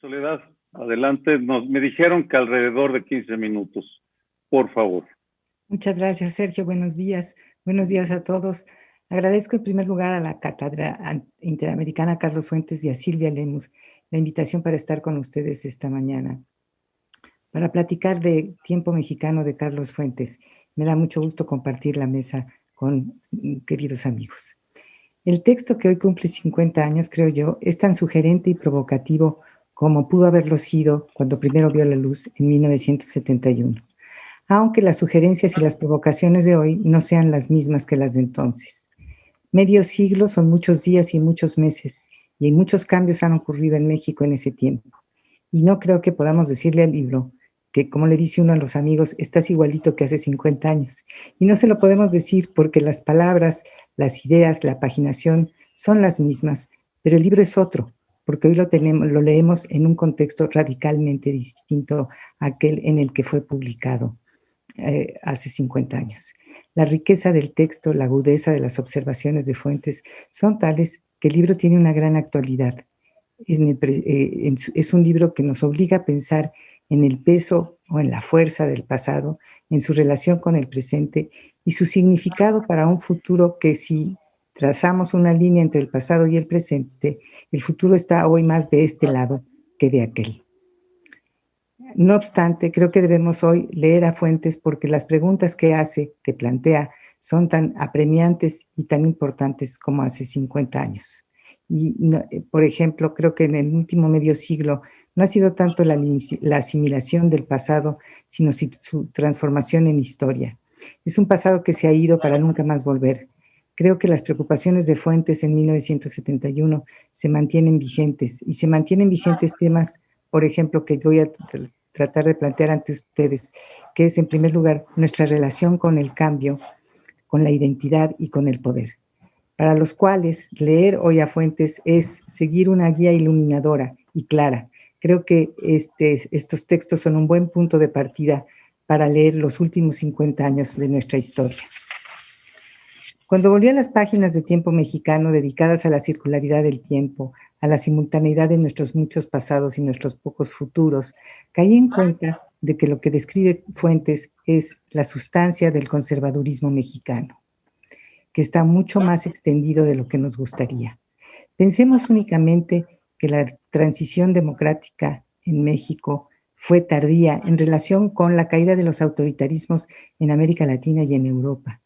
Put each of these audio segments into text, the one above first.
Soledad, adelante. Me dijeron que alrededor de 15 minutos, por favor. Muchas gracias, Sergio. Buenos días. Buenos días a todos. Agradezco en primer lugar a la Cátedra Interamericana Carlos Fuentes y a Silvia Lemus la invitación para estar con ustedes esta mañana para platicar de Tiempo Mexicano de Carlos Fuentes. Me da mucho gusto compartir la mesa con queridos amigos. El texto, que hoy cumple 50 años, creo yo, es tan sugerente y provocativo como pudo haberlo sido cuando primero vio la luz en 1971, aunque las sugerencias y las provocaciones de hoy no sean las mismas que las de entonces. Medio siglo son muchos días y muchos meses, y muchos cambios han ocurrido en México en ese tiempo. Y no creo que podamos decirle al libro que, como le dice uno a los amigos, estás igualito que hace 50 años. Y no se lo podemos decir porque las palabras, las ideas, la paginación son las mismas, pero el libro es otro, porque hoy lo leemos en un contexto radicalmente distinto a aquel en el que fue publicado hace 50 años. La riqueza del texto, la agudeza de las observaciones de Fuentes son tales que el libro tiene una gran actualidad. Es un libro que nos obliga a pensar en el peso o en la fuerza del pasado, en su relación con el presente y su significado para un futuro que, si trazamos una línea entre el pasado y el presente, el futuro está hoy más de este lado que de aquel. No obstante, creo que debemos hoy leer a Fuentes porque las preguntas que hace, que plantea, son tan apremiantes y tan importantes como hace 50 años. Y, por ejemplo, creo que en el último medio siglo no ha sido tanto la asimilación del pasado, sino su transformación en historia. Es un pasado que se ha ido para nunca más volver. Creo que las preocupaciones de Fuentes en 1971 se mantienen vigentes, y se mantienen vigentes temas, por ejemplo, que voy a tratar de plantear ante ustedes, que es, en primer lugar, nuestra relación con el cambio, con la identidad y con el poder, para los cuales leer hoy a Fuentes es seguir una guía iluminadora y clara. Creo que estos textos son un buen punto de partida para leer los últimos 50 años de nuestra historia. Cuando volví a las páginas de Tiempo Mexicano dedicadas a la circularidad del tiempo, a la simultaneidad de nuestros muchos pasados y nuestros pocos futuros, caí en cuenta de que lo que describe Fuentes es la sustancia del conservadurismo mexicano, que está mucho más extendido de lo que nos gustaría. Pensemos únicamente que la transición democrática en México fue tardía en relación con la caída de los autoritarismos en América Latina y en Europa.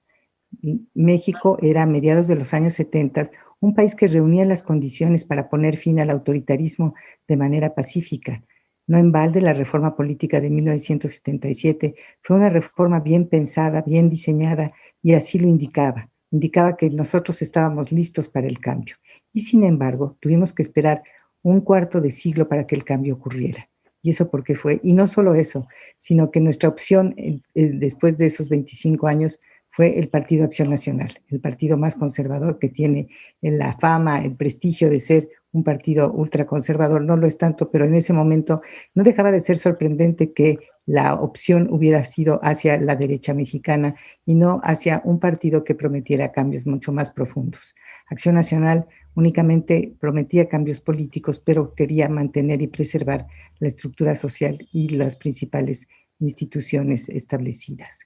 México era, a mediados de los años 70, un país que reunía las condiciones para poner fin al autoritarismo de manera pacífica. No en balde, la reforma política de 1977 fue una reforma bien pensada, bien diseñada, y así lo indicaba. Indicaba que nosotros estábamos listos para el cambio. Y sin embargo, tuvimos que esperar un cuarto de siglo para que el cambio ocurriera. ¿Y eso por qué fue? Y no solo eso, sino que nuestra opción después de esos 25 años fue el Partido Acción Nacional, el partido más conservador, que tiene la fama, el prestigio de ser un partido ultraconservador. No lo es tanto, pero en ese momento no dejaba de ser sorprendente que la opción hubiera sido hacia la derecha mexicana y no hacia un partido que prometiera cambios mucho más profundos. Acción Nacional únicamente prometía cambios políticos, pero quería mantener y preservar la estructura social y las principales instituciones establecidas.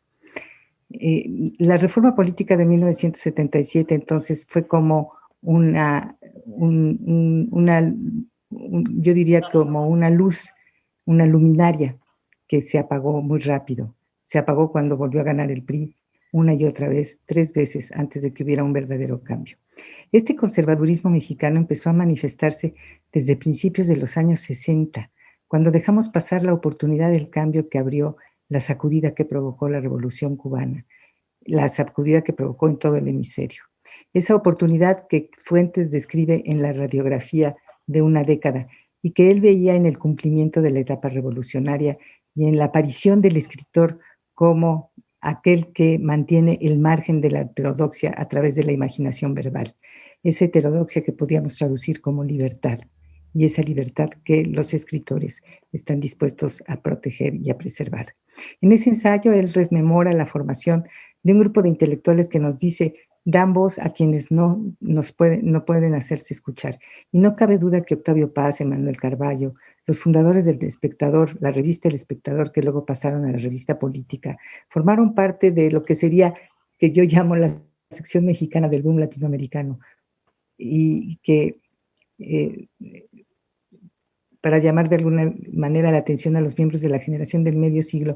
La reforma política de 1977 entonces fue como yo diría como una luz, una luminaria que se apagó muy rápido. Se apagó cuando volvió a ganar el PRI una y otra vez, 3 veces antes de que hubiera un verdadero cambio. Este conservadurismo mexicano empezó a manifestarse desde principios de los años 60, cuando dejamos pasar la oportunidad del cambio que abrió la sacudida que provocó la Revolución Cubana, la sacudida que provocó en todo el hemisferio. Esa oportunidad que Fuentes describe en la radiografía de una década y que él veía en el cumplimiento de la etapa revolucionaria y en la aparición del escritor como aquel que mantiene el margen de la heterodoxia a través de la imaginación verbal. Esa heterodoxia que podíamos traducir como libertad, y esa libertad que los escritores están dispuestos a proteger y a preservar. En ese ensayo, él rememora la formación de un grupo de intelectuales que nos dice: dan voz a quienes no pueden hacerse escuchar. Y no cabe duda que Octavio Paz, Emanuel Carballo, los fundadores del Espectador, la revista El Espectador, que luego pasaron a la revista Política, formaron parte de lo que sería, que yo llamo la sección mexicana del boom latinoamericano, y que para llamar de alguna manera la atención a los miembros de la generación del medio siglo,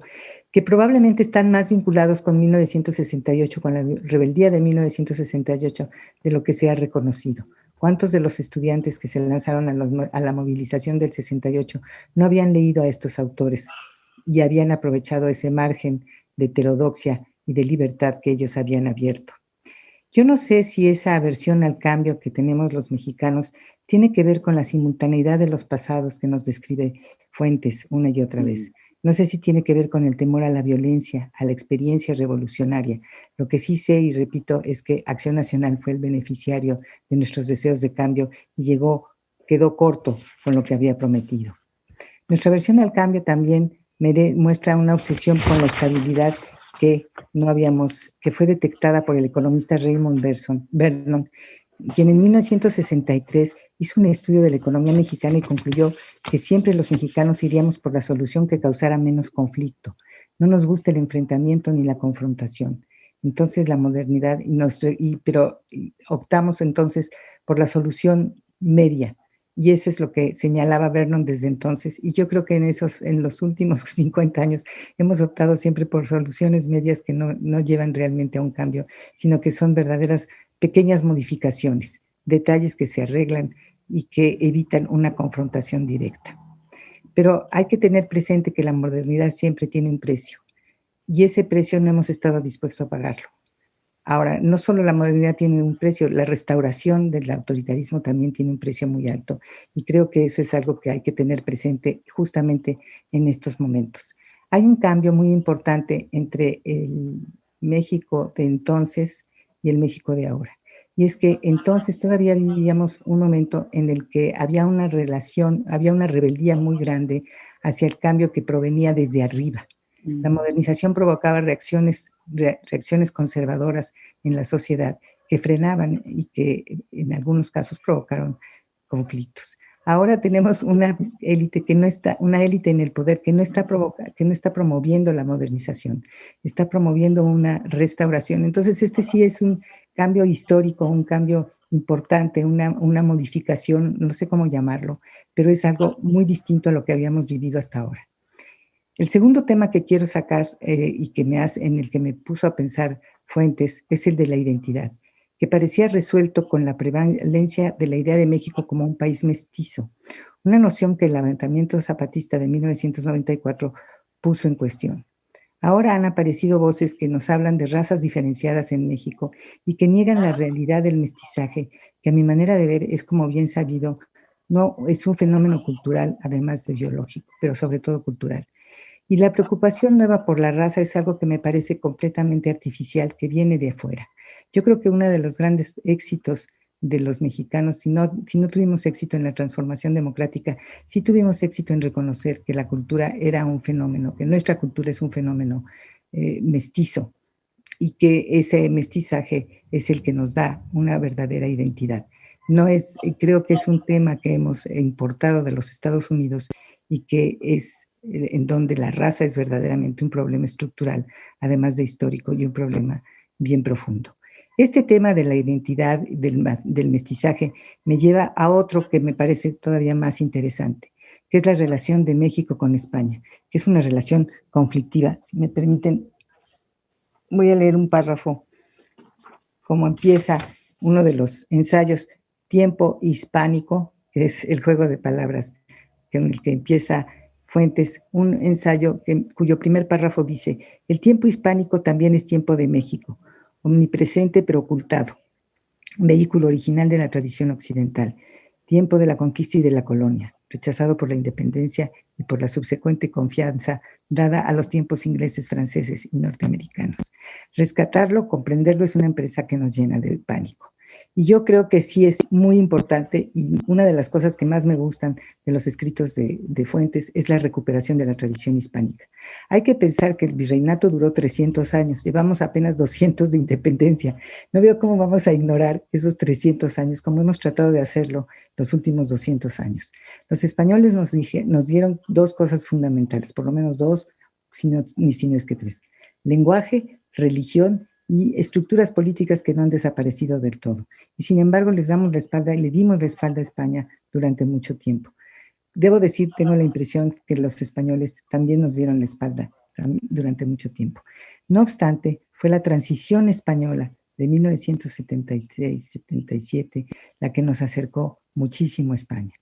que probablemente están más vinculados con 1968, con la rebeldía de 1968, de lo que se ha reconocido. ¿Cuántos de los estudiantes que se lanzaron a la movilización del 68 no habían leído a estos autores y habían aprovechado ese margen de heterodoxia y de libertad que ellos habían abierto? Yo no sé si esa aversión al cambio que tenemos los mexicanos tiene que ver con la simultaneidad de los pasados que nos describe Fuentes una y otra vez. No sé si tiene que ver con el temor a la violencia, a la experiencia revolucionaria. Lo que sí sé y repito es que Acción Nacional fue el beneficiario de nuestros deseos de cambio y quedó corto con lo que había prometido. Nuestra aversión al cambio también muestra una obsesión con la estabilidad que fue detectada por el economista Raymond Vernon, quien en 1963 hizo un estudio de la economía mexicana y concluyó que siempre los mexicanos iríamos por la solución que causara menos conflicto. No nos gusta el enfrentamiento ni la confrontación. Entonces la modernidad, pero optamos entonces por la solución media. Y eso es lo que señalaba Vernon desde entonces. Y yo creo que en los últimos 50 años hemos optado siempre por soluciones medias que no llevan realmente a un cambio, sino que son verdaderas pequeñas modificaciones, detalles que se arreglan y que evitan una confrontación directa. Pero hay que tener presente que la modernidad siempre tiene un precio, y ese precio no hemos estado dispuestos a pagarlo. Ahora, no solo la modernidad tiene un precio, la restauración del autoritarismo también tiene un precio muy alto, y creo que eso es algo que hay que tener presente justamente en estos momentos. Hay un cambio muy importante entre el México de entonces y el México de ahora. Y es que entonces todavía vivíamos un momento en el que había una rebeldía muy grande hacia el cambio que provenía desde arriba. La modernización provocaba reacciones conservadoras en la sociedad que frenaban y que en algunos casos provocaron conflictos. Ahora tenemos una élite en el poder que no está promoviendo la modernización, está promoviendo una restauración. Entonces, este sí es un cambio histórico, un cambio importante, una modificación, no sé cómo llamarlo, pero es algo muy distinto a lo que habíamos vivido hasta ahora. El segundo tema que quiero sacar y en el que me puso a pensar Fuentes es el de la identidad, que parecía resuelto con la prevalencia de la idea de México como un país mestizo, una noción que el levantamiento zapatista de 1994 puso en cuestión. Ahora han aparecido voces que nos hablan de razas diferenciadas en México y que niegan la realidad del mestizaje, que a mi manera de ver es, como bien sabido, no es un fenómeno cultural, además de biológico, pero sobre todo cultural. Y la preocupación nueva por la raza es algo que me parece completamente artificial, que viene de afuera. Yo creo que uno de los grandes éxitos de los mexicanos, si no tuvimos éxito en la transformación democrática, sí tuvimos éxito en reconocer que la cultura era un fenómeno, que nuestra cultura es un fenómeno mestizo y que ese mestizaje es el que nos da una verdadera identidad. Creo que es un tema que hemos importado de los Estados Unidos y que es en donde la raza es verdaderamente un problema estructural, además de histórico, y un problema bien profundo. Este tema de la identidad del mestizaje me lleva a otro que me parece todavía más interesante, que es la relación de México con España, que es una relación conflictiva. Si me permiten, voy a leer un párrafo, como empieza uno de los ensayos, Tiempo Hispánico, que es el juego de palabras con el que empieza Fuentes, un ensayo cuyo primer párrafo dice: el tiempo hispánico también es tiempo de México, omnipresente pero ocultado, vehículo original de la tradición occidental, tiempo de la conquista y de la colonia, rechazado por la independencia y por la subsecuente confianza dada a los tiempos ingleses, franceses y norteamericanos. Rescatarlo, comprenderlo, es una empresa que nos llena de pánico. Y yo creo que sí es muy importante, y una de las cosas que más me gustan de los escritos de Fuentes es la recuperación de la tradición hispánica. Hay que pensar que el virreinato duró 300 años, llevamos apenas 200 de independencia. No veo cómo vamos a ignorar esos 300 años, como hemos tratado de hacerlo los últimos 200 años. Los españoles nos dieron dos cosas fundamentales, por lo menos dos, si no es que tres: lenguaje, religión y estructuras políticas que no han desaparecido del todo. Y sin embargo, le dimos la espalda a España durante mucho tiempo. Debo decir, tengo la impresión que los españoles también nos dieron la espalda durante mucho tiempo. No obstante, fue la transición española de 1976-77 la que nos acercó muchísimo a España.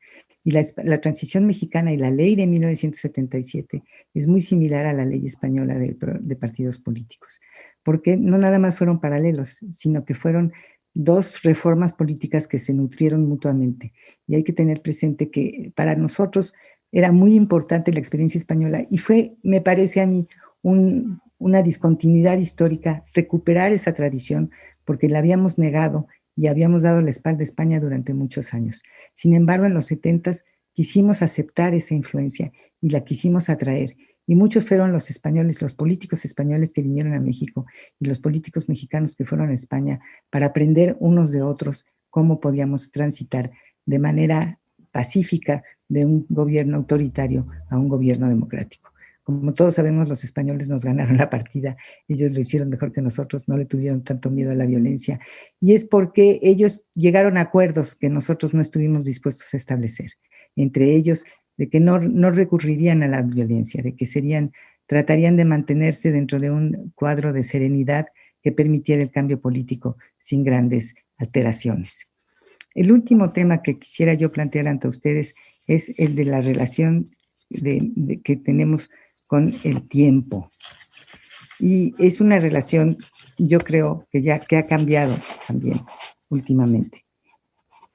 Y la transición mexicana y la ley de 1977 es muy similar a la ley española de partidos políticos, porque no nada más fueron paralelos, sino que fueron dos reformas políticas que se nutrieron mutuamente. Y hay que tener presente que para nosotros era muy importante la experiencia española y fue, me parece a mí, una discontinuidad histórica recuperar esa tradición, porque la habíamos negado y habíamos dado la espalda a España durante muchos años. Sin embargo, en los 70s quisimos aceptar esa influencia y la quisimos atraer. Y muchos fueron los españoles, los políticos españoles que vinieron a México y los políticos mexicanos que fueron a España para aprender unos de otros cómo podíamos transitar de manera pacífica de un gobierno autoritario a un gobierno democrático. Como todos sabemos, los españoles nos ganaron la partida, ellos lo hicieron mejor que nosotros, no le tuvieron tanto miedo a la violencia, y es porque ellos llegaron a acuerdos que nosotros no estuvimos dispuestos a establecer, entre ellos de que no recurrirían a la violencia, de que tratarían de mantenerse dentro de un cuadro de serenidad que permitiera el cambio político sin grandes alteraciones. El último tema que quisiera yo plantear ante ustedes es el de la relación que tenemos con el tiempo. Y es una relación, yo creo, que ha cambiado también últimamente.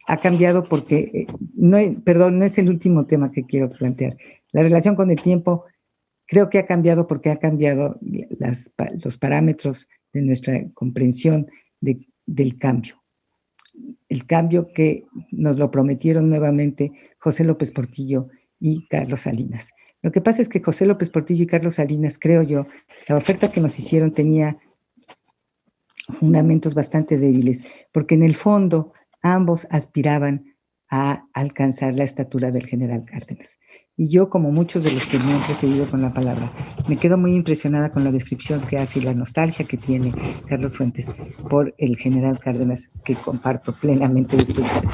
Ha cambiado porque, no es el último tema que quiero plantear. La relación con el tiempo creo que ha cambiado porque ha cambiado los parámetros de nuestra comprensión del cambio. El cambio que nos lo prometieron nuevamente José López Portillo y Carlos Salinas. Lo que pasa es que José López Portillo y Carlos Salinas, creo yo, la oferta que nos hicieron tenía fundamentos bastante débiles, porque en el fondo ambos aspiraban a alcanzar la estatura del general Cárdenas. Y yo, como muchos de los que me han precedido con la palabra, me quedo muy impresionada con la descripción que hace y la nostalgia que tiene Carlos Fuentes por el general Cárdenas, que comparto plenamente,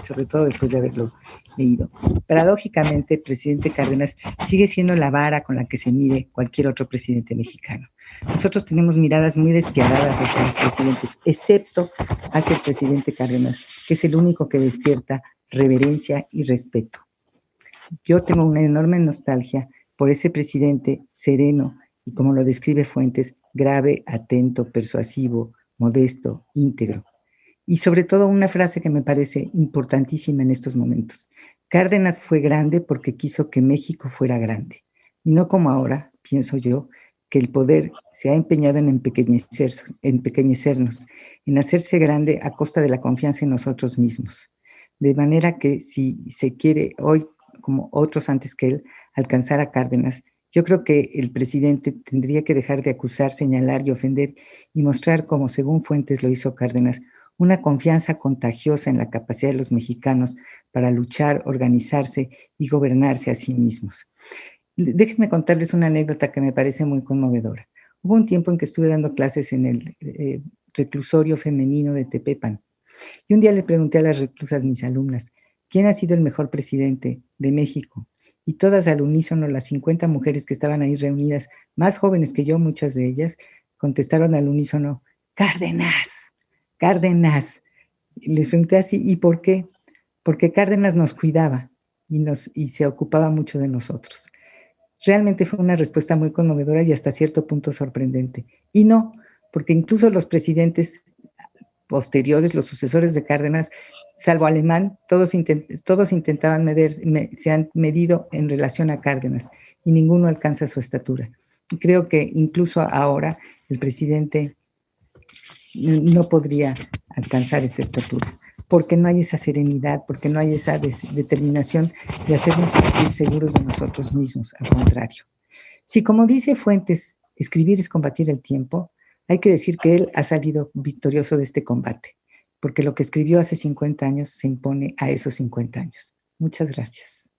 sobre todo después de haberlo leído. Paradójicamente, el presidente Cárdenas sigue siendo la vara con la que se mide cualquier otro presidente mexicano. Nosotros tenemos miradas muy despiadadas hacia los presidentes, excepto hacia el presidente Cárdenas, que es el único que despierta reverencia y respeto. Yo tengo una enorme nostalgia por ese presidente sereno y, como lo describe Fuentes, grave, atento, persuasivo, modesto, íntegro. Y sobre todo una frase que me parece importantísima en estos momentos. Cárdenas fue grande porque quiso que México fuera grande. Y no como ahora, pienso yo, que el poder se ha empeñado en empequeñecernos, en hacerse grande a costa de la confianza en nosotros mismos. De manera que si se quiere hoy, como otros antes que él, alcanzar a Cárdenas, yo creo que el presidente tendría que dejar de acusar, señalar y ofender y mostrar, como según Fuentes lo hizo Cárdenas, una confianza contagiosa en la capacidad de los mexicanos para luchar, organizarse y gobernarse a sí mismos. Déjenme contarles una anécdota que me parece muy conmovedora. Hubo un tiempo en que estuve dando clases en el reclusorio femenino de Tepepan. Y un día le pregunté a las reclusas, mis alumnas, ¿quién ha sido el mejor presidente de México? Y todas al unísono, las 50 mujeres que estaban ahí reunidas, más jóvenes que yo, muchas de ellas, contestaron al unísono: Cárdenas, Cárdenas. Y les pregunté así, ¿y por qué? Porque Cárdenas nos cuidaba y se ocupaba mucho de nosotros. Realmente fue una respuesta muy conmovedora y hasta cierto punto sorprendente. Y no, porque incluso los presidentes posteriores, los sucesores de Cárdenas, salvo Alemán, todos intentaban se han medido en relación a Cárdenas y ninguno alcanza su estatura. Y creo que incluso ahora el presidente no podría alcanzar esa estatura. porque no hay esa serenidad, porque no hay esa determinación de hacernos sentir seguros de nosotros mismos, al contrario. Si, como dice Fuentes, escribir es combatir el tiempo, hay que decir que él ha salido victorioso de este combate, porque lo que escribió hace 50 años se impone a esos 50 años. Muchas gracias.